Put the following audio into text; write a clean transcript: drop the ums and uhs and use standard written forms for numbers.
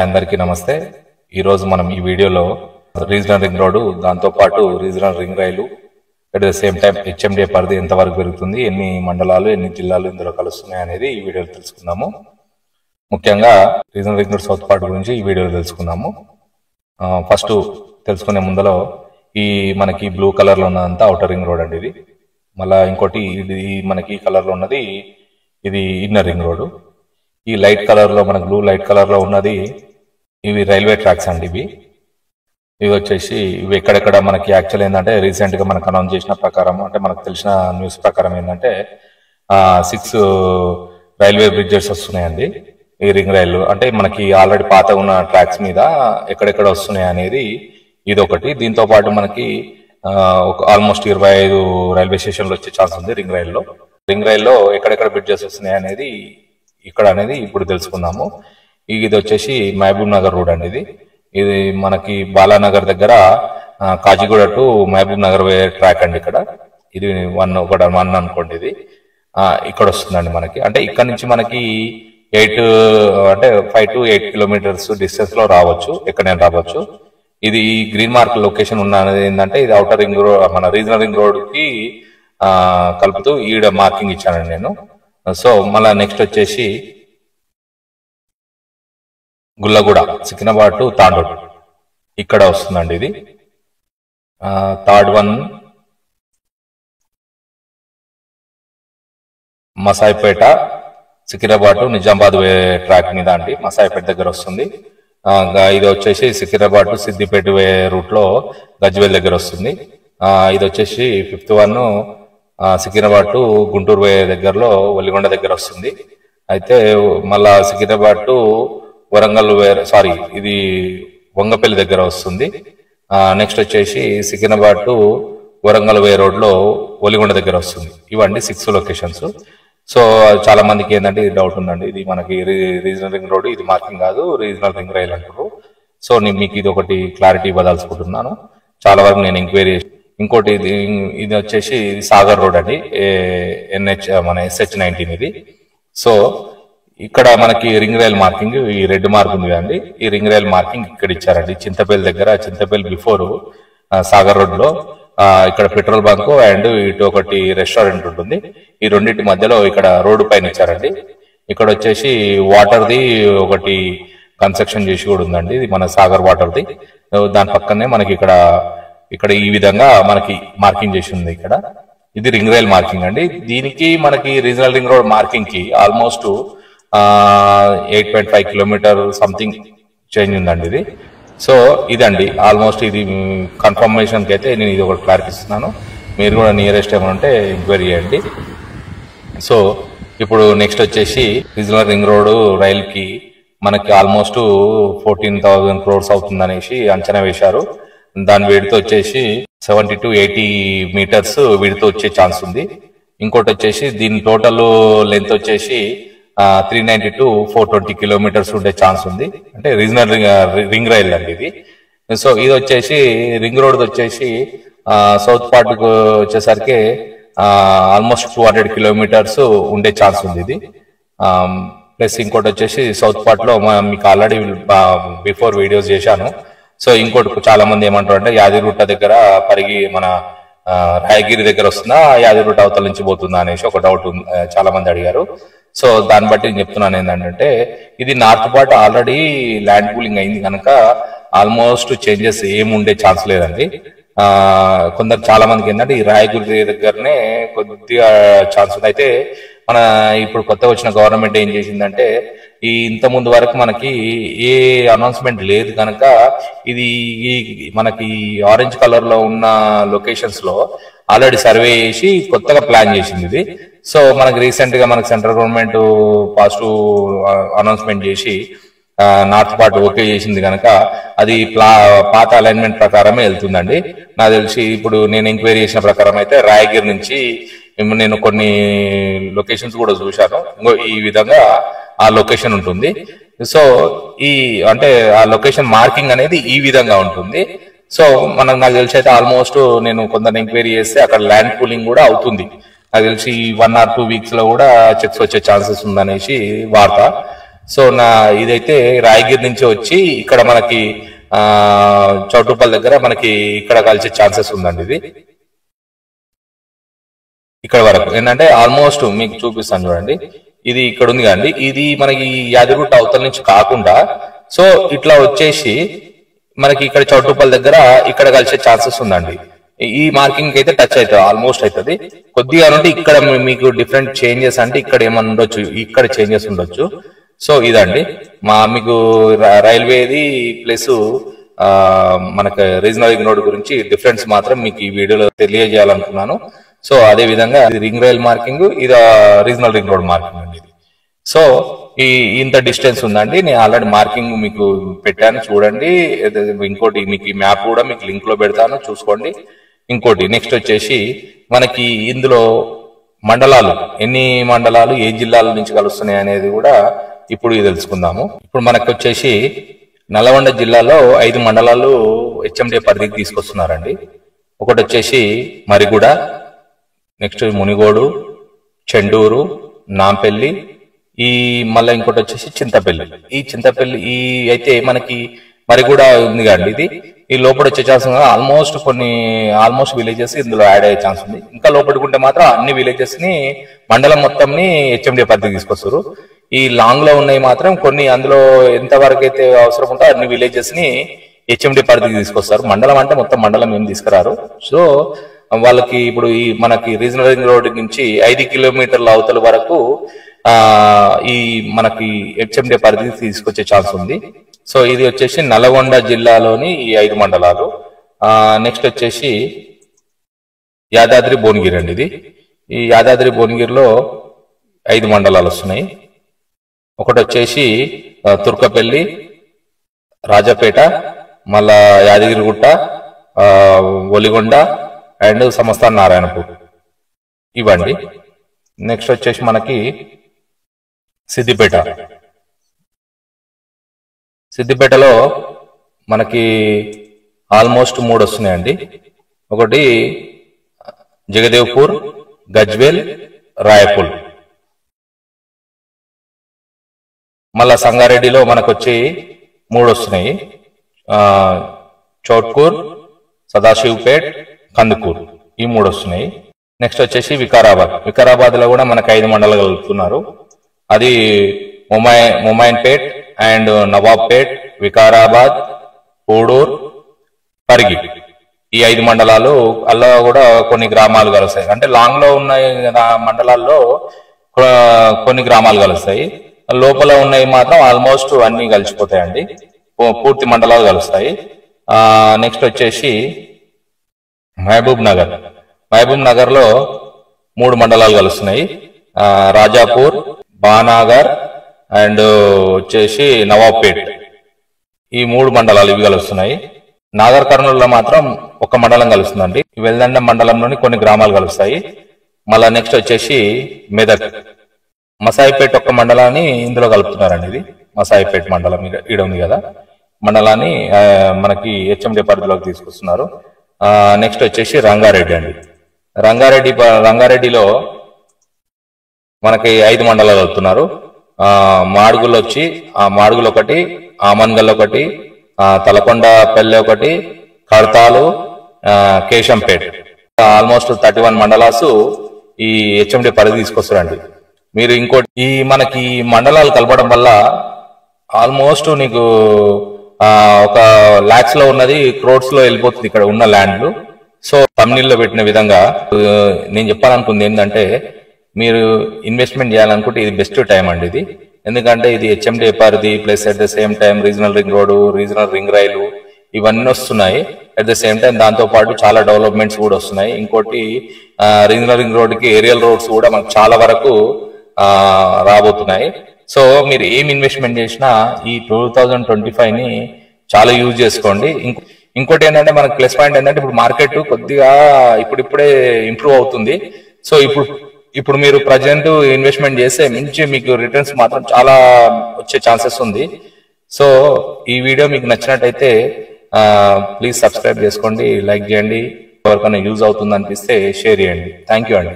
అందరికీ నమస్తే. ఈరోజు మనం ఈ వీడియోలో రీజనల్ రింగ్ రోడ్డు, దాంతోపాటు regional ring rail at the same time HMDA పరిధి ఎంతవరకు పెరుగుతుంది, ఎన్ని మండలాలు ఎన్ని జిల్లాలు ఇందులో కలుస్తున్నాయి అనేది ఈ వీడియోలో తెలుసుకుందాము. ముఖ్యంగా regional ring road south part గురించి ఈ వీడియోలో తెలుసుకుందాము. ఫస్ట్ తెలుసుకునే ముందలో ఈ మనకి బ్లూ కలర్ లో ఉన్నదంతా అవుటర్ రింగ్ రోడ్ అండి. ఇది మళ్ళా ఇంకోటి ఇది మనకి కలర్ లో ఉన్నది ఇది ఇన్నర్ రింగ్ రోడ్. ఈ లైట్ కలర్ లో మనకు బ్లూ లైట్ కలర్ లో ఉన్నది ఇవి రైల్వే ట్రాక్స్ అండి. ఇవి వచ్చేసి ఇవి ఎక్కడెక్కడ మనకి యాక్చువల్ ఏంటంటే రీసెంట్ గా మనకు అనౌన్స్ చేసిన ప్రకారం, అంటే మనకు తెలిసిన న్యూస్ ప్రకారం ఏంటంటే 6 రైల్వే బ్రిడ్జెస్ వస్తున్నాయండి. ఈ రింగ్ రైలు అంటే మనకి ఆల్రెడీ పాత ఉన్న ట్రాక్స్ మీద ఎక్కడెక్కడ వస్తున్నాయి అనేది ఇది ఒకటి. దీంతో పాటు మనకి ఆల్మోస్ట్ 25 రైల్వే స్టేషన్లు వచ్చే ఛాన్స్ ఉంది రింగ్ రైల్లో ఎక్కడెక్కడ బ్రిడ్జెస్ వస్తున్నాయి అనేది ఇక్కడ అనేది ఇప్పుడు తెలుసుకుందాము. ఇది వచ్చేసి మహబూబ్ నగర్ రోడ్ అండి. ఇది మనకి బాలానగర్ దగ్గర కాజిగూడ టు మహబూబ్ నగర్ ట్రాక్ అండి. ఇది 1 అనుకోండి. ఇది ఇక్కడ వస్తుందండి మనకి. అంటే ఇక్కడ నుంచి మనకి 5 to 8 కిలోమీటర్స్ డిస్టెన్స్ లో రావచ్చు, ఎక్కడైనా రావచ్చు. ఇది గ్రీన్ మార్క్ లొకేషన్ ఉన్నది ఏంటంటే ఇది అవుటర్ రింగ్ రోడ్, మన రీజనల్ రింగ్ రోడ్ కి కలుపుతూ ఈడ మార్కింగ్ ఇచ్చానండి నేను. సో మళ్ళా నెక్స్ట్ వచ్చేసి గుల్లగూడ, సికింద్రాబాద్ టు తాండూర్ ఇక్కడ వస్తుందండి. ఇది third one Masaipet, Secunderabad to Nizamabad track మీద అండి, మసాయిపేట దగ్గర వస్తుంది. ఇది వచ్చేసి సికింద్రాబాద్ టు సిద్దిపేట రూట్ లో గజ్వేల్ దగ్గర వస్తుంది. ఇది వచ్చేసి 5th one Secunderabad to Guntur దగ్గరలో వల్లిగొండ దగ్గర వస్తుంది. అయితే మళ్ళా సికింద్రాబాద్ టు వరంగల్ ఇది వంగపల్లి దగ్గర వస్తుంది. నెక్స్ట్ వచ్చేసి సికింద్రాబాద్ టు వరంగల్ రోడ్ లో వల్లిగొండ దగ్గర వస్తుంది. ఇవండి 6 లొకేషన్స్. సో చాలా మందికి ఏంటంటే డౌట్ ఉందండి, ఇది మనకి రీజనల్ రింగ్ రోడ్, ఇది మార్కింగ్ కాదు, రీజనల్ రింగ్ రైల్ అంటారు. సో నేను మీకు ఇది ఒకటి క్లారిటీ ఇవ్వదలుచుకుంటున్నాను. చాలా వరకు నేను ఎంక్వైరీ. ఇంకోటి ఇది వచ్చేసి సాగర్ రోడ్ అండి, మన SH19 ఇది. సో ఇక్కడ మనకి రింగ్ రైల్ మార్కింగ్ ఈ రెడ్ మార్క్ ఉంది కదండి, ఈ రింగ్ రైల్ మార్కింగ్ ఇక్కడ ఇచ్చారండి. చింతపల్లి దగ్గర, చింతపల్లి బిఫోర్ సాగర్ రోడ్ లో ఇక్కడ పెట్రోల్ బంక్ అండ్ ఇటు ఒకటి రెస్టారెంట్ ఉంటుంది. ఈ రెండింటి మధ్యలో ఇక్కడ రోడ్డు పైన ఇచ్చారండి. ఇక్కడ వచ్చేసి వాటర్ది ఒకటి కన్స్ట్రక్షన్ చేసి కూడా ఉందండి, ఇది మన సాగర్ వాటర్ది. దాని పక్కనే మనకి ఇక్కడ ఈ విధంగా మనకి మార్కింగ్ చేసి ఉంది. ఇక్కడ ఇది రింగ్ రైల్ మార్కింగ్ అండి. దీనికి మనకి రీజనల్ రింగ్ రోడ్ మార్కింగ్ కి ఆల్మోస్ట్ 8.5 కిలోమీటర్ సంథింగ్ చేంజ్ ఉందండి ఇది. సో ఇదండి ఆల్మోస్ట్ ఇది కన్ఫర్మేషన్ కి అయితే నేను ఇది ఒకటి క్లారిటీ ఇస్తున్నాను. మీరు కూడా నియరెస్ట్ ఏమైనా ఉంటే ఎంక్వైరీ చేయండి. సో ఇప్పుడు నెక్స్ట్ వచ్చేసి రీజనల్ రింగ్ రోడ్ రైల్ కి మనకి ఆల్మోస్ట్ 14,000 crores అవుతుంది అనేసి అంచనా వేశారు. దాని విడ్త్ వచ్చేసి 70 to 80 మీటర్స్ విడ్త్ వచ్చే ఛాన్స్ ఉంది. ఇంకోటి వచ్చేసి దీని టోటల్ లెంత్ వచ్చేసి 390 to 420 కిలోమీటర్స్ ఉండే ఛాన్స్ ఉంది. అంటే రీజనల్ రింగ్ రైల్ అండి ఇది. సో ఇది వచ్చేసి రింగ్ రోడ్ వచ్చేసి సౌత్ పార్ట్ కు వచ్చేసరికి ఆల్మోస్ట్ 200 కిలోమీటర్స్ ఉండే ఛాన్స్ ఉంది ఇది. ప్లస్ ఇంకోటి వచ్చేసి సౌత్ పార్ట్ లో మీకు ఆల్రెడీ బిఫోర్ వీడియోస్ చేశాను. సో ఇంకోటి చాలా మంది ఏమంటారు అంటే యాదగిరిగుట్ట దగ్గర పరిగి మన రాయగిరి దగ్గర వస్తుందా, యాదగిరిగుట్ట అవతల నుంచి పోతుందా అనేసి ఒక డౌట్ చాలా మంది అడిగారు. సో దాన్ని బట్టి నేను చెప్తున్నాను ఏంటంటే ఇది north part already land pooling అయింది కనుక ఆల్మోస్ట్ చేంజెస్ ఏముండే ఛాన్స్ లేదండి. కొందరు చాలా మందికి ఏంటంటే ఈ రాయగిరి దగ్గరనే కొద్దిగా ఛాన్స్ ఉంది. అయితే మన ఇప్పుడు కొత్తగా వచ్చిన గవర్నమెంట్ ఏం చేసిందంటే ఇంత ముందు వరకు మనకి ఏ అనౌన్స్మెంట్ లేదు కనుక ఇది మనకి ఆరెంజ్ కలర్ లో ఉన్న లొకేషన్స్ లో ఆల్రెడీ సర్వే చేసి కొత్తగా ప్లాన్ చేసింది ఇది. సో మనకి రీసెంట్ గా మనకి సెంట్రల్ గవర్నమెంట్ పాజిటివ్ అనౌన్స్మెంట్ చేసి నార్త్ పార్ట్ ఓకే చేసింది కనుక అది పాత అలైన్మెంట్ ప్రకారమే వెళ్తుందండి. నాకు తెలిసి ఇప్పుడు నేను ఎంక్వైరీ చేసిన ప్రకారం అయితే రాయగిరి నుంచి నేను కొన్ని లొకేషన్స్ కూడా చూశాను. ఈ విధంగా ఆ లొకేషన్ ఉంటుంది. సో అంటే ఆ లొకేషన్ మార్కింగ్ అనేది ఈ విధంగా ఉంటుంది. సో నాకు తెలిసి అయితే ఆల్మోస్ట్ నేను కొందరు ఎంక్వైరీ చేస్తే అక్కడ ల్యాండ్ పూలింగ్ కూడా అవుతుంది. నాకు తెలిసి 1 or 2 వీక్స్ లో కూడా చెక్స్ వచ్చే ఛాన్సెస్ ఉందనేసి వార్త. సో ఇదైతే రాయగిరి నుంచి వచ్చి ఇక్కడ మనకి చౌటుప్పల్ దగ్గర మనకి ఇక్కడ కలిసే ఛాన్సెస్ ఉందండి. ఇది ఇక్కడ వరకు ఏంటంటే ఆల్మోస్ట్ మీకు చూపిస్తాను చూడండి. ఇది ఇక్కడ ఉంది కదండి, ఇది మనకి యాదగిరిగుట్ట అవతల నుంచి కాకుండా సో ఇట్లా వచ్చేసి మనకి ఇక్కడ చౌటుప్పల్ దగ్గర ఇక్కడ కలిసే ఛాన్సెస్ ఉందండి. ఈ మార్కింగ్ అయితే టచ్ అవుతుంది, ఆల్మోస్ట్ అవుతుంది. కొద్దిగా నుండి ఇక్కడ మీకు డిఫరెంట్ చేంజెస్ అంటే ఇక్కడ ఏమన్నా ఉండొచ్చు, ఇక్కడ చేంజెస్ ఉండొచ్చు. సో ఇదండి మీకు రైల్వేది ప్లస్ మనకు రీజనల్ రింగ్ రోడ్ గురించి డిఫరెన్స్ మాత్రం మీకు ఈ వీడియోలో తెలియజేయాలనుకున్నాను. సో అదే విధంగా ఇది రింగ్ రైల్ మార్కింగ్, ఇది రీజనల్ రింగ్ రోడ్ మార్కింగ్ అండి. ఇది సో ఇంత డిస్టెన్స్ ఉందండి. నేను ఆల్రెడీ మార్కింగ్ మీకు పెట్టాను చూడండి. ఇంకోటి మీకు ఈ మ్యాప్ కూడా మీకు లింక్ లో పెడతాను, చూసుకోండి. ఇంకోటి నెక్స్ట్ వచ్చేసి మనకి ఇందులో మండలాలు, ఎన్ని మండలాలు ఏ జిల్లాల నుంచి కలుస్తున్నాయి అనేది కూడా ఇప్పుడు తెలుసుకుందాము. ఇప్పుడు మనకు వచ్చేసి నల్లగొండ జిల్లాలో 5 మండలాలు హెచ్ఎండి పరిధికి తీసుకొస్తున్నారండి. ఒకటి వచ్చేసి మరిగూడ, నెక్స్ట్ మునిగోడు, చెండూరు, నాంపల్లి, ఈ మళ్ళీ ఇంకోటి వచ్చేసి చింతపల్లి. ఈ చింతపల్లి ఈ అయితే మనకి మరిగూడ ఉంది కండి, ఇది ఈ లోపల వచ్చే ఛాన్స్ ఆల్మోస్ట్ విలేజెస్ ఇందులో యాడ్ అయ్యే ఛాన్స్ ఉంది. ఇంకా లోపలికుంటే మాత్రం అన్ని విలేజెస్ ని మండలం మొత్తంని హెచ్ఎండి పరిధికి తీసుకొస్తారు. ఈ లాంగ్ లో ఉన్నాయి మాత్రం కొన్ని అందులో ఎంత వరకు అయితే అవసరం ఉందో అన్ని విలేజెస్ ని హెచ్ఎండి పరిధికి తీసుకొస్తారు. మండలం అంటే మొత్తం మండలం ఏం తీసుకురారు. సో వాళ్ళకి ఇప్పుడు ఈ మనకి రీజనల్ రింగ్ రోడ్ నుంచి 5 కిలోమీటర్ల అవతల వరకు ఈ మనకి హెచ్ఎండి పరిధికి తీసుకొచ్చే ఛాన్స్ ఉంది. సో ఇది వచ్చేసి నల్గొండ జిల్లాలోని ఈ 5 మండలాలు. నెక్స్ట్ వచ్చేసి యాదాద్రి భువనగిరి అండి. ఇది ఈ యాదాద్రి భువనగిరిలో 5 మండలాలు వస్తున్నాయి. ఒకటి వచ్చేసి తుర్కపల్లి, రాజపేట, మళ్ళా యాదగిరిగుట్ట, ఒలిగొండ అండ్ సంస్థాన్ నారాయణపూర్ ఇవ్వండి. నెక్స్ట్ వచ్చేసి మనకి సిద్దిపేటలో మనకి ఆల్మోస్ట్ 3 వస్తున్నాయండి. ఒకటి జగదేవ్పూర్, గజ్వేల్, రాయపూల్. మళ్ళా సంగారెడ్డిలో మనకు వచ్చి 3 వస్తున్నాయి, చౌట్కూర్, సదాశివ్పేట్, కందుకూర్, ఈ 3 వస్తున్నాయి. నెక్స్ట్ వచ్చేసి వికారాబాద్ లో కూడా మనకు 5 మండలాలు కలుపుతున్నారు. అది మొమైన్పేట్ అండ్ నవాబ్పేట్, వికారాబాద్, పూడూర్, పరిగి, ఈ 5 మండలాలు. అలా కూడా కొన్ని గ్రామాలు కలుస్తాయి. అంటే లాంగ్ లో ఉన్న మండలాల్లో కొన్ని గ్రామాలు కలుస్తాయి. లోపల ఉన్నవి మాత్రం ఆల్మోస్ట్ అన్ని కలిసిపోతాయండి, పూర్తి మండలాలు కలుస్తాయి. నెక్స్ట్ వచ్చేసి మహబూబ్ నగర్ లో 3 మండలాలు కలుస్తున్నాయి. రాజాపూర్, బానాగర్ అండ్ వచ్చేసి నవాబ్పేట్, ఈ 3 మండలాలు ఇవి కలుస్తున్నాయి. నాగర్ కర్నూలులో మాత్రం 1 మండలం కలుస్తుందండి. వెల్దండ మండలంలోని కొన్ని గ్రామాలు కలుస్తాయి. మళ్ళా నెక్స్ట్ వచ్చేసి మెదక్, మసాయిపేట్ 1 మండలాన్ని ఇందులో కలుపుతున్నారండి. ఇది మసాయిపేట్ మండలం ఈడ ఉంది కదా, మండలాన్ని మనకి హెచ్ఎండి పరిధిలోకి తీసుకొస్తున్నారు. నెక్స్ట్ వచ్చేసి రంగారెడ్డి అండి. రంగారెడ్డిలో మనకి 5 మండలాలు కలుపుతున్నారు. మాడుగులు వచ్చి మాడుగులు ఒకటి, ఆమన్గల్ ఒకటి, తలకొండపల్లి ఒకటి, కడతాలు, కేశంపేట్, ఆల్మోస్ట్ 31 మండలాసు ఈ హెచ్ఎండి పరిధి తీసుకొస్తారండి. మీరు ఇంకోటి ఈ మనకి మండలాలు కలపడం వల్ల ఆల్మోస్ట్ నీకు ఒక లాక్స్ లో ఉన్నది క్రోడ్స్ లో వెళ్ళిపోతుంది ఇక్కడ ఉన్న ల్యాండ్లు. సో తమిళలో పెట్టిన విధంగా నేను చెప్పాలనుకుంది ఏంటంటే, మీరు ఇన్వెస్ట్మెంట్ చేయాలనుకుంటే ఇది బెస్ట్ టైం అండి ఇది. ఎందుకంటే ఇది హెచ్ఎండి పరిధి plus at the same time regional ring road, regional ring rail ఇవన్నీ వస్తున్నాయి. అట్ ద సేమ్ టైం దాంతో పాటు చాలా డెవలప్మెంట్స్ కూడా వస్తున్నాయి. ఇంకోటి రీజనల్ రింగ్ రోడ్ కి ఏరియల్ రోడ్స్ కూడా మనకు చాలా వరకు రాబోతున్నాయి. సో మీరు ఏం ఇన్వెస్ట్మెంట్ చేసినా ఈ 2025 ని చాలా యూజ్ చేసుకోండి. ఇంకోటి ఏంటంటే మనకు ప్లస్ పాయింట్ ఏంటంటే ఇప్పుడు మార్కెట్ కొద్దిగా ఇప్పుడిప్పుడే ఇంప్రూవ్ అవుతుంది. సో ఇప్పుడు మీరు ప్రజెంట్ ఇన్వెస్ట్మెంట్ చేస్తే మంచి మీకు రిటర్న్స్ మాత్రం చాలా వచ్చే ఛాన్సెస్ ఉంది. సో ఈ వీడియో మీకు నచ్చినట్టయితే ప్లీజ్ సబ్స్క్రైబ్ చేసుకోండి, లైక్ చేయండి. ఎవరికైనా యూజ్ అవుతుంది అనిపిస్తే షేర్ చేయండి. థ్యాంక్ యూ అండి.